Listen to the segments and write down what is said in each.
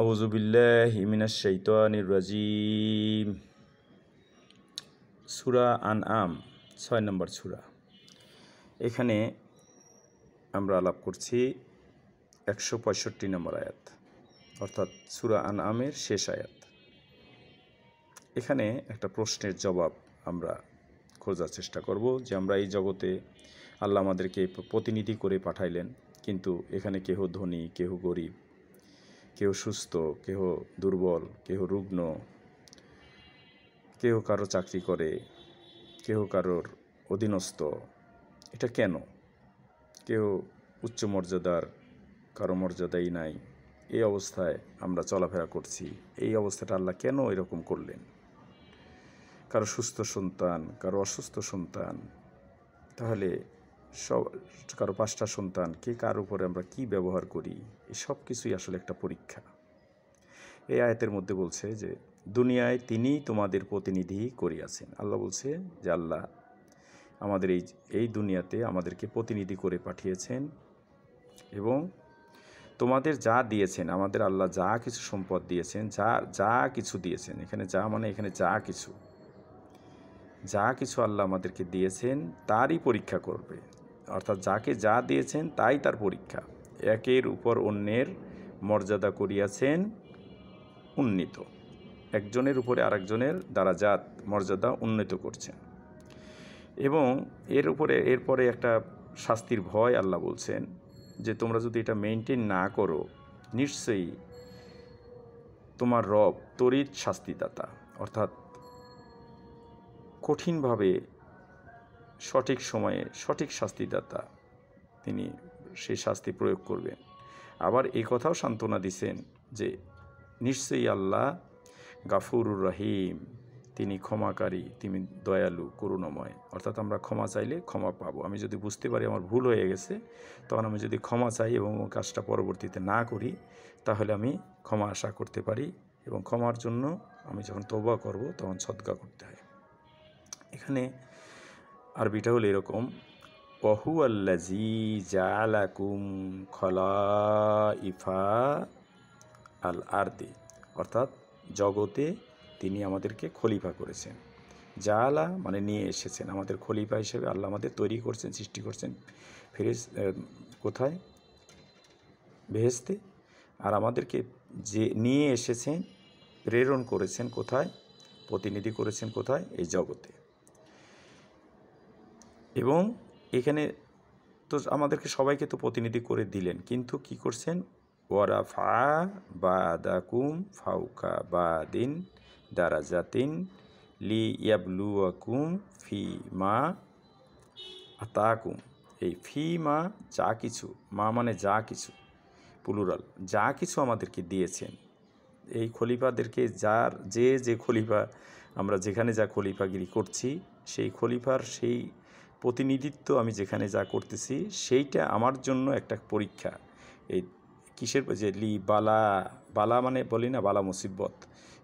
আউযু বিল্লাহি মিনাশ শাইতানির রাজিম। সূরা আনআম ৬ নম্বর সূরা। এখানে আমরা আলাপ করছি ১৬৫ নম্বর আয়াত, অর্থাৎ সূরা আনআমের শেষ আয়াত। এখানে একটা প্রশ্নের জবাব আমরা খোঁজার চেষ্টা করব যে আমরা এই জগতে আল্লাহ আমাদেরকে প্রতিনিধি করে পাঠাইলেন, কিন্তু এখানে কেহ ধনী, কেহ গরিব, কেউ সুস্থ, কেহ দুর্বল, কেহ রুগ্ন, কেউ কারো চাকরি করে, কেউ কারোর অধীনস্থ। এটা কেন? কেউ উচ্চ মর্যাদার, কারো মর্যাদাই নাই, এই অবস্থায় আমরা চলাফেরা করছি। এই অবস্থাটা আল্লাহ কেন এরকম করলেন? কারো সুস্থ সন্তান, কারো অসুস্থ সন্তান, তাহলে কারো 5টা সন্তান, কে কার উপরে আমরা কি ব্যবহার করি, এই সব কিছুই আসলে একটা পরীক্ষা। এই আয়াতের মধ্যে বলছে যে দুনিয়ায় তিনি তোমাদের প্রতিনিধি করিয়াছেন। আল্লাহ বলছে যে আল্লাহ আমাদের এই দুনিয়াতে আমাদেরকে প্রতিনিধি করে পাঠিয়েছেন এবং তোমাদের যা দিয়েছেন, আমাদের আল্লাহ যা কিছু সম্পদ দিয়েছেন, যা কিছু দিয়েছেন, এখানে যা মানে এখানে যা কিছু আল্লাহ আমাদেরকে দিয়েছেন তারই পরীক্ষা করবে। অর্থাৎ যাকে যা দিয়েছেন তাই তার পরীক্ষা। একের উপর অন্যের মর্যাদা করিয়াছেন উন্নীত, একজনের উপরে আরেকজনের দারাজাত মর্যাদা উন্নীত করছেন। এবং এরপরে একটা শাস্তির ভয় আল্লাহ বলছেন যে তোমরা যদি এটা মেনটেন না করো, নিশ্চয়ই তোমার রব তড়িৎ শাস্তিদাতা, অর্থাৎ কঠিনভাবে সঠিক সময়ে সঠিক শাস্তিদাতা, তিনি সেই শাস্তি প্রয়োগ করবেন। আবার এই কথাও সান্ত্বনা দিছেন যে নিশ্চয়ই আল্লাহ গাফুরুর রহিম, তিনি ক্ষমাকারী, তিনি দয়ালু, করুণাময়। অর্থাৎ আমরা ক্ষমা চাইলে ক্ষমা পাবো। আমি যদি বুঝতে পারি আমার ভুল হয়ে গেছে, তখন আমি যদি ক্ষমা চাই এবং কাজটা পরবর্তীতে না করি, তাহলে আমি ক্ষমা আশা করতে পারি। এবং ক্ষমার জন্য আমি যখন তওবা করব তখন সদকা করতে হয়। এখানে আরবিটা হলো এরকম, ওয়াহুয়াল্লাযী জাআলাকুম খলাইফা আল আরদি, অর্থাৎ জগতে তিনি আমাদেরকে খলিফা করেছেন। জাআলা মানে নিয়ে এসেছেন, আমাদের খলিফা হিসেবে আল্লাহ আমাদের তৈরি করছেন, সৃষ্টি করছেন কোথায়? বেহেশতে। আর আমাদেরকে যে নিয়ে এসেছেন, প্রেরণ করেছেন কোথায়? প্রতিনিধি করেছেন কোথায়? এই জগতে। এবং এখানে তো আমাদেরকে সবাইকে তো প্রতিনিধি করে দিলেন, কিন্তু কি করছেন? ওয়ারাফা বাদাকুম ফাউকা বাদিন দারাজাতিন লিয়াবলুয়াকুম ফি মা আতাকুম। এই ফি মা, যা কিছু, মা মানে যা কিছু, প্লুরাল, যা কিছু আমাদেরকে দিয়েছেন। এই খলিফাদেরকে যে খলিফা, আমরা যেখানে যা খলিফাগিরি করছি, সেই খলিফার সেই প্রতিনিধিত্ব আমি যেখানে যা করতেছি, সেইটা আমার জন্য একটা পরীক্ষা। এই কিসের যে বালা মানে বলি না, বালা মুসিবত,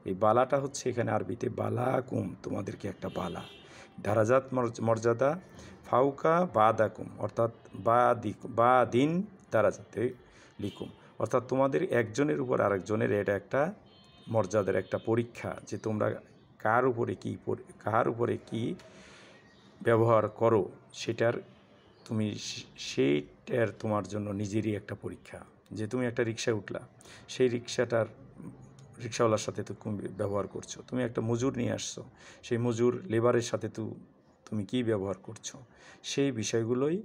এই বালাটা হচ্ছে এখানে আরবিতে বালাকুম, তোমাদেরকে একটা বালা। দারাজাত মর্যাদা, ফাউকা বাদাকুম, অর্থাৎ বা দিন দারাজাতে লিকুম, অর্থাৎ তোমাদের একজনের উপর আরেকজনের এটা একটা মর্যাদার একটা পরীক্ষা, যে তোমরা কার উপরে কি ব্যবহার করো, সেইটার তোমার জন্য নিজেরই একটা পরীক্ষা। যে তুমি একটা রিকশায় উঠলা, সেই রিকশাওয়ালার সাথে তুমি ব্যবহার করছো। তুমি একটা মজুর নিয়ে আসছো, সেই মজুর লেবারের সাথে তুমি কী ব্যবহার করছো, সেই বিষয়গুলোই